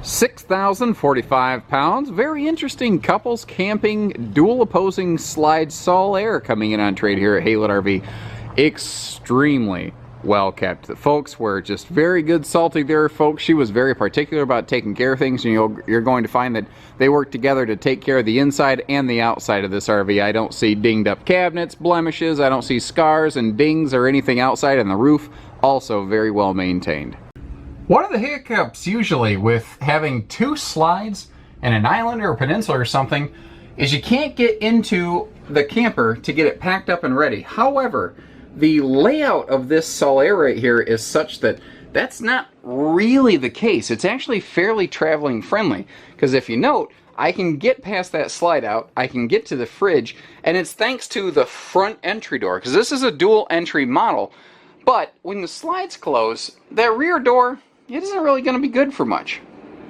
6,045 pounds. Very interesting couples camping dual opposing slide SolAire coming in on trade here at Haylett RV. Extremely well kept. The folks were just very good salty there, folks. She was very particular about taking care of things, and you're going to find that they work together to take care of the inside and the outside of this RV. I don't see dinged up cabinets, blemishes. I don't see scars and dings or anything outside, and the roof also very well maintained. One of the hiccups usually with having two slides and an island or a peninsula or something is you can't get into the camper to get it packed up and ready. However, the layout of this SolAire right here is such that that's not really the case. It's actually fairly traveling friendly, because if you note, I can get past that slide out, I can get to the fridge, and it's thanks to the front entry door, because this is a dual entry model. But when the slides close, that rear door, it isn't really going to be good for much.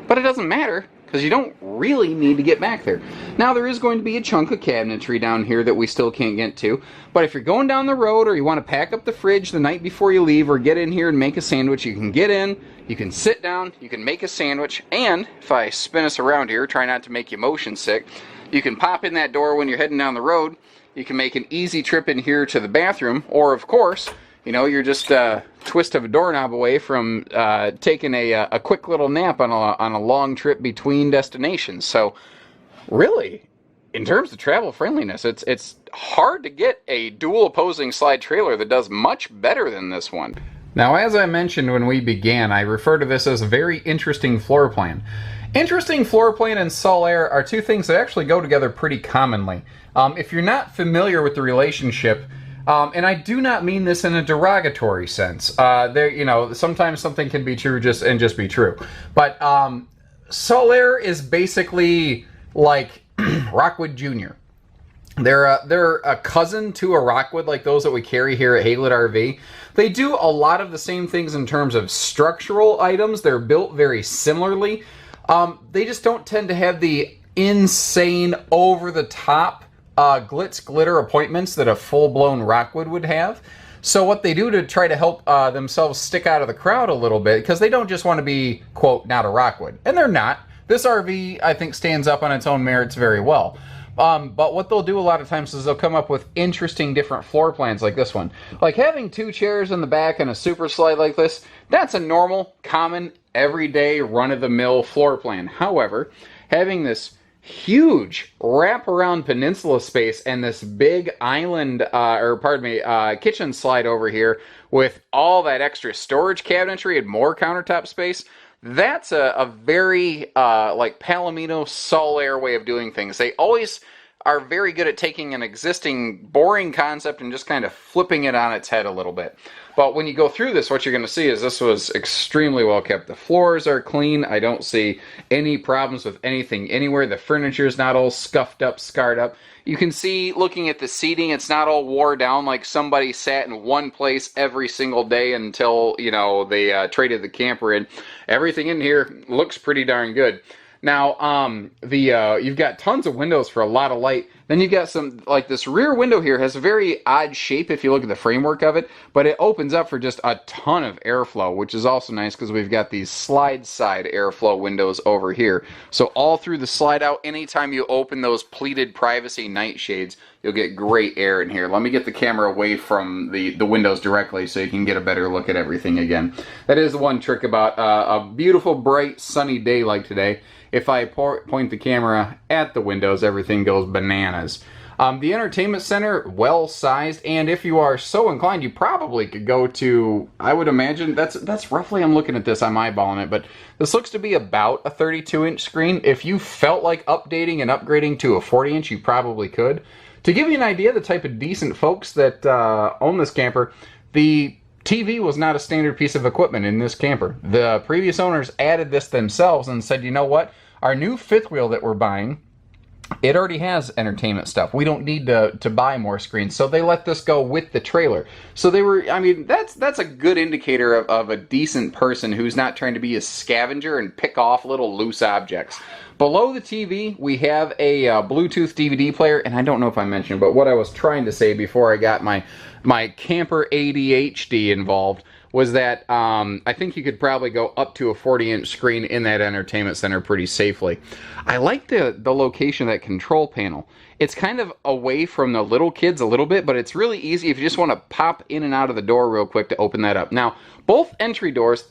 But it doesn't matter, because you don't really need to get back there. Now, there is going to be a chunk of cabinetry down here that we still can't get to, but if you're going down the road or you want to pack up the fridge the night before you leave or get in here and make a sandwich, you can get in, you can sit down, you can make a sandwich, and if I spin us around here, try not to make you motion sick, you can pop in that door when you're heading down the road, you can make an easy trip in here to the bathroom, or of course, you know, you're just a twist of a doorknob away from taking a quick little nap on a long trip between destinations. So, really, in terms of travel friendliness, it's hard to get a dual opposing slide trailer that does much better than this one. Now, as I mentioned when we began, I refer to this as a very interesting floor plan. Interesting floor plan and SolAire are two things that actually go together pretty commonly. If you're not familiar with the relationship, and I do not mean this in a derogatory sense. You know, sometimes something can be true just be true. But SolAire is basically like Rockwood Jr. They're a cousin to a Rockwood, like those that we carry here at Haylett RV. They do a lot of the same things in terms of structural items. They're built very similarly. They just don't tend to have the insane, over-the-top glitz glitter appointments that a full-blown Rockwood would have. So what they do to try to help themselves stick out of the crowd a little bit, because they don't just want to be, quote, not a Rockwood. And they're not. This RV, I think, stands up on its own merits very well. But what they'll do a lot of times is they'll come up with interesting different floor plans like this one. Like having two chairs in the back and a super slide like this, that's a normal, common, everyday, run-of-the-mill floor plan. However, having this huge wraparound peninsula space and this big island, kitchen slide over here with all that extra storage cabinetry and more countertop space, that's a very like Palomino SolAire way of doing things. They always are very good at taking an existing boring concept and just kind of flipping it on its head a little bit. But when you go through this, what you're going to see is this was extremely well kept. The floors are clean. I don't see any problems with anything anywhere. The furniture is not all scuffed up, scarred up. You can see, looking at the seating, it's not all wore down like somebody sat in one place every single day until, you know, they traded the camper in. Everything in here looks pretty darn good. Now, you've got tons of windows for a lot of light. Then you've got some, like this rear window here has a very odd shape if you look at the framework of it, but it opens up for just a ton of airflow, which is also nice because we've got these slide side airflow windows over here. So all through the slide out, anytime you open those pleated privacy nightshades, you'll get great air in here. Let me get the camera away from the windows directly so you can get a better look at everything again. That is the one trick about a beautiful, bright, sunny day like today. If I point the camera at the windows, everything goes bananas. The entertainment center, well-sized, and if you are so inclined, you probably could go to, I would imagine, that's roughly, I'm looking at this, I'm eyeballing it, but this looks to be about a 32-inch screen. If you felt like updating and upgrading to a 40-inch, you probably could. To give you an idea of the type of decent folks that own this camper, the TV was not a standard piece of equipment in this camper. The previous owners added this themselves and said, you know what, our new fifth wheel that we're buying, it already has entertainment stuff. We don't need to buy more screens. So they let this go with the trailer. So they were, I mean, that's a good indicator of a decent person who's not trying to be a scavenger and pick off little loose objects. Below the TV, we have a Bluetooth DVD player, and I don't know if I mentioned, but what I was trying to say before I got my camper ADHD involved was that I think you could probably go up to a 40-inch screen in that entertainment center pretty safely. I like the location of that control panel. It's kind of away from the little kids a little bit, but it's really easy if you just want to pop in and out of the door real quick to open that up. Now, both entry doors,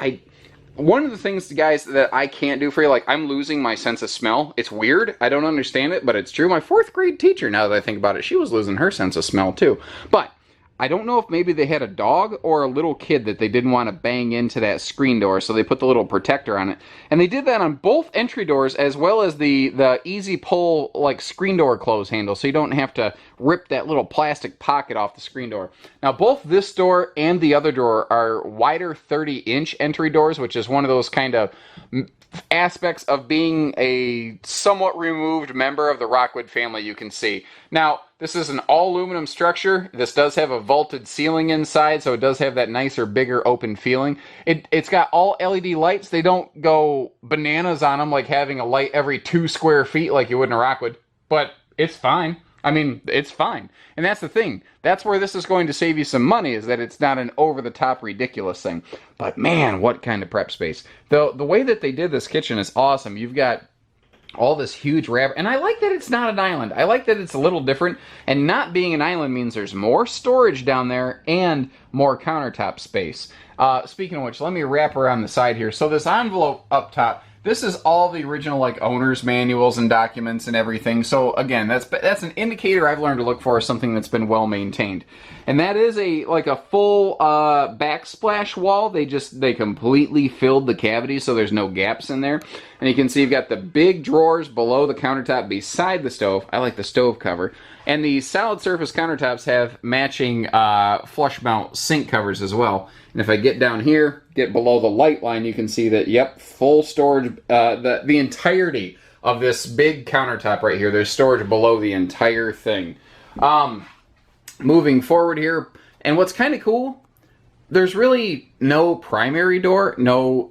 one of the things, guys, that I can't do for you, like, I'm losing my sense of smell. It's weird. I don't understand it, but it's true. My 4th grade teacher, now that I think about it, she was losing her sense of smell, too. But I don't know if maybe they had a dog or a little kid that they didn't want to bang into that screen door, so they put the little protector on it. And they did that on both entry doors, as well as the easy pull, like, screen door close handle, so you don't have to rip that little plastic pocket off the screen door. Now, both this door and the other door are wider 30-inch entry doors, which is one of those kind of aspects of being a somewhat removed member of the Rockwood family you can see. Now, this is an all-aluminum structure. This does have a vaulted ceiling inside, so it does have that nicer, bigger, open feeling. It's got all LED lights. They don't go bananas on them like having a light every 2 square feet like you would in a Rockwood, but it's fine. I mean, it's fine. And that's the thing. That's where this is going to save you some money, is that it's not an over-the-top ridiculous thing. But man, what kind of prep space. The way that they did this kitchen is awesome. You've got all this huge wrap, and I like that it's not an island. I like that it's a little different, and not being an island means there's more storage down there and more countertop space. Speaking of which, let me wrap around the side here. So this envelope up top, this is all the original, like, owner's manuals and documents and everything. So again, that's an indicator I've learned to look for, something that's been well maintained. And that is a full backsplash wall. They completely filled the cavity, so there's no gaps in there. And you can see you've got the big drawers below the countertop beside the stove. I like the stove cover. And the solid surface countertops have matching flush mount sink covers as well. And if I get down here, get below the light line, you can see that, yep, full storage, the entirety of this big countertop right here. There's storage below the entire thing. Moving forward here, and what's kind of cool, there's really no primary door.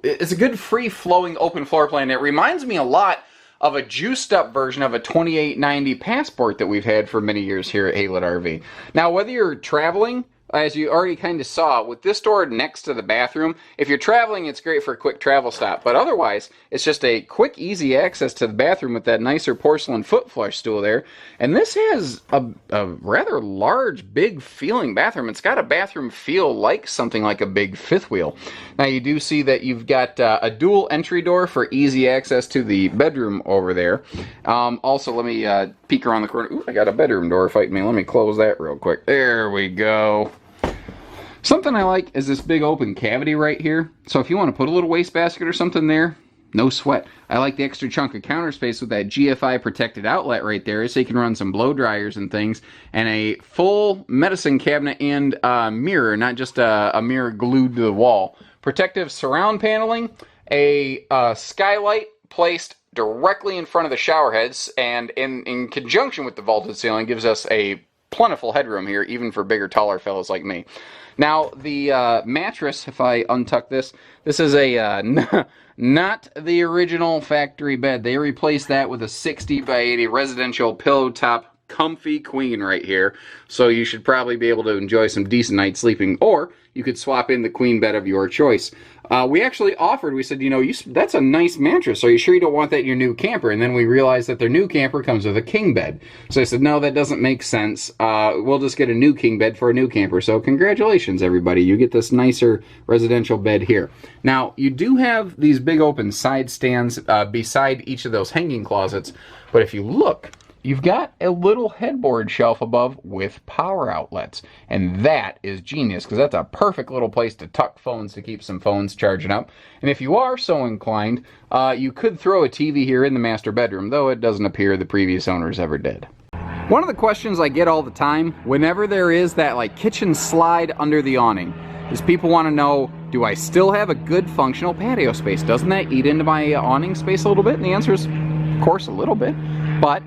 It's a good free-flowing open floor plan. It reminds me a lot of a juiced-up version of a 2890 Passport that we've had for many years here at Haylett RV. Now, whether you're traveling, as you already kind of saw, with this door next to the bathroom, if you're traveling, it's great for a quick travel stop. But otherwise, it's just a quick, easy access to the bathroom with that nicer porcelain foot flush stool there. And this has a rather large, big feeling bathroom. It's got a bathroom feel like something like a big fifth wheel. Now, you do see that you've got a dual entry door for easy access to the bedroom over there. Also, let me peek around the corner. Ooh, I got a bedroom door fighting me. Let me close that real quick. There we go. Something I like is this big open cavity right here. So if you want to put a little wastebasket or something there, no sweat. I like the extra chunk of counter space with that GFI protected outlet right there, so you can run some blow dryers and things, and a full medicine cabinet and mirror, not just a mirror glued to the wall. Protective surround paneling, a skylight placed directly in front of the shower heads, and in conjunction with the vaulted ceiling, gives us a plentiful headroom here, even for bigger, taller fellows like me. Now, the mattress, if I untuck this, this is a not the original factory bed. They replaced that with a 60 by 80 residential pillow top comfy queen right here. So you should probably be able to enjoy some decent night sleeping, or you could swap in the queen bed of your choice. We actually offered, we said, you know, that's a nice mattress. Are you sure you don't want that in your new camper? And then we realized that their new camper comes with a king bed. So I said, no, that doesn't make sense. We'll just get a new king bed for a new camper. So congratulations, everybody. You get this nicer residential bed here. Now, you do have these big open side stands beside each of those hanging closets. But if you look, you've got a little headboard shelf above with power outlets. And that is genius, because that's a perfect little place to tuck phones to keep some phones charging up. And if you are so inclined, you could throw a TV here in the master bedroom, though it doesn't appear the previous owners ever did. One of the questions I get all the time, whenever there is that like kitchen slide under the awning, is people want to know, do I still have a good functional patio space? Doesn't that eat into my awning space a little bit? And the answer is, of course, a little bit. But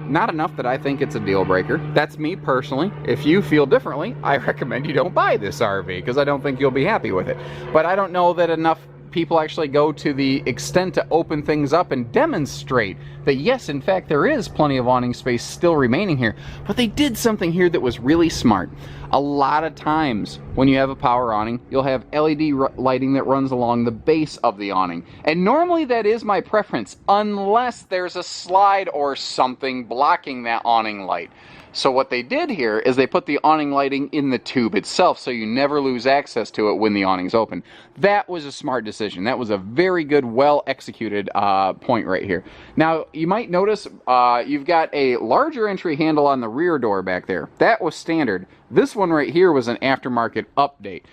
not enough that I think it's a deal breaker. That's me personally. If you feel differently, I recommend you don't buy this RV, because I don't think you'll be happy with it. But I don't know that enough people actually go to the extent to open things up and demonstrate that yes, in fact, there is plenty of awning space still remaining here. But they did something here that was really smart. A lot of times when you have a power awning, you'll have LED lighting that runs along the base of the awning. And normally that is my preference, unless there's a slide or something blocking that awning light. So what they did here is they put the awning lighting in the tube itself, so you never lose access to it when the awning's open. That was a smart decision. That was a very good, well executed point right here. Now you might notice you've got a larger entry handle on the rear door back there. That was standard. This one right here was an aftermarket update.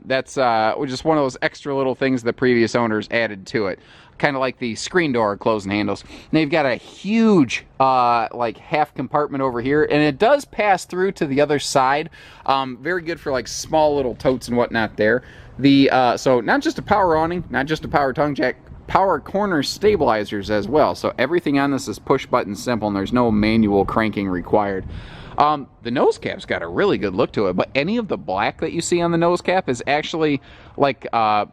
That's just one of those extra little things the previous owners added to it. Kind of like the screen door closing handles. And they've got a huge like half compartment over here, and it does pass through to the other side. Very good for like small little totes and whatnot there. So not just a power awning, not just a power tongue jack, power corner stabilizers as well. So everything on this is push button simple, and there's no manual cranking required. The nose cap's got a really good look to it, but any of the black that you see on the nose cap is actually like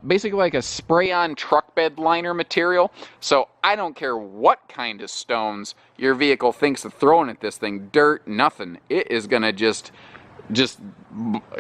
basically like a spray-on truck bed liner material. So I don't care what kind of stones your vehicle thinks of throwing at this thing, dirt, nothing. It is gonna just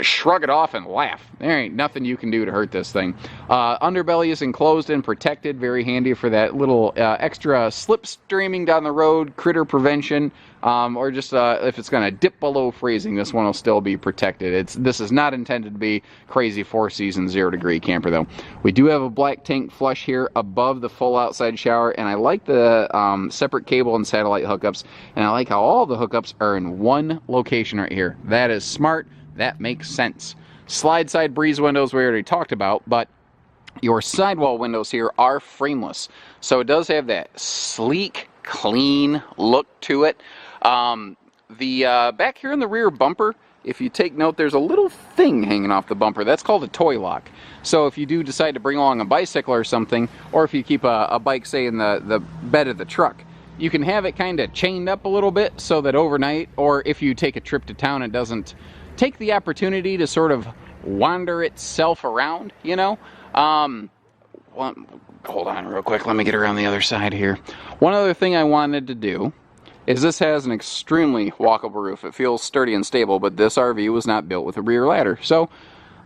shrug it off and laugh. There ain't nothing you can do to hurt this thing. Underbelly is enclosed and protected, very handy for that little extra slip streaming down the road, critter prevention, or just if it's going to dip below freezing, this one will still be protected. This is not intended to be crazy 4-season 0-degree camper though. We do have a black tank flush here above the full outside shower, and I like the separate cable and satellite hookups, and I like how all the hookups are in one location right here. That is smart. That makes sense. Slide side breeze windows we already talked about, but your sidewall windows here are frameless. So it does have that sleek, clean look to it. Back here in the rear bumper, if you take note, there's a little thing hanging off the bumper. That's called a toy lock. So if you do decide to bring along a bicycle or something, or if you keep a bike, say, in the bed of the truck, you can have it kind of chained up a little bit so that overnight, or if you take a trip to town, it doesn't take the opportunity to sort of wander itself around, you know? Hold on real quick, let me get around the other side here. One other thing I wanted to do is this has an extremely walkable roof. It feels sturdy and stable, but this RV was not built with a rear ladder. So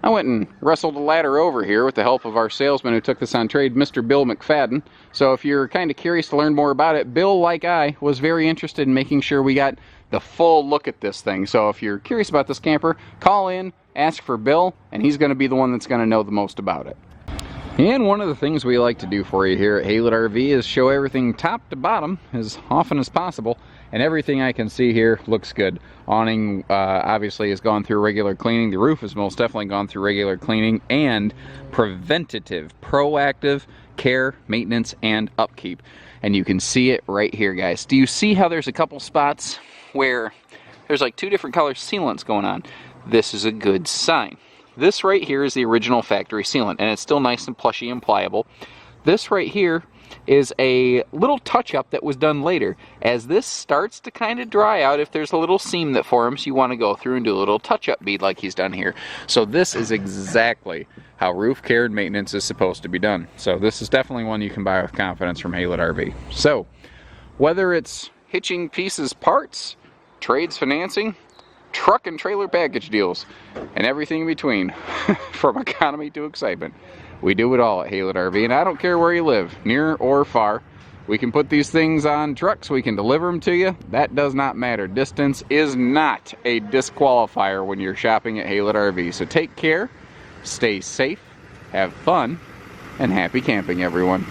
I went and wrestled a ladder over here with the help of our salesman who took this on trade, Mr. Bill McFadden. So if you're kind of curious to learn more about it, Bill, like I, was very interested in making sure we got the full look at this thing. So if you're curious about this camper, call in, ask for Bill, and he's going to be the one that's going to know the most about it. And one of the things we like to do for you here at Haylett RV is show everything top to bottom as often as possible, and everything I can see here looks good. Awning obviously has gone through regular cleaning. The roof has most definitely gone through regular cleaning and preventative, proactive care, maintenance, and upkeep. And you can see it right here, guys. Do you see how there's a couple spots where there's like 2 different color sealants going on? This is a good sign. This right here is the original factory sealant, and it's still nice and plushy and pliable. This right here is a little touch-up that was done later. As this starts to kind of dry out, if there's a little seam that forms, you want to go through and do a little touch-up bead like he's done here. So this is exactly how roof care and maintenance is supposed to be done. So this is definitely one you can buy with confidence from Haylett RV. So whether it's hitching pieces, parts, trades, financing, truck and trailer package deals, and everything in between, from economy to excitement, we do it all at Haylett RV. And I don't care where you live, near or far. We can put these things on trucks, we can deliver them to you. That does not matter. Distance is not a disqualifier when you're shopping at Haylett RV. So take care, stay safe, have fun, and happy camping, everyone.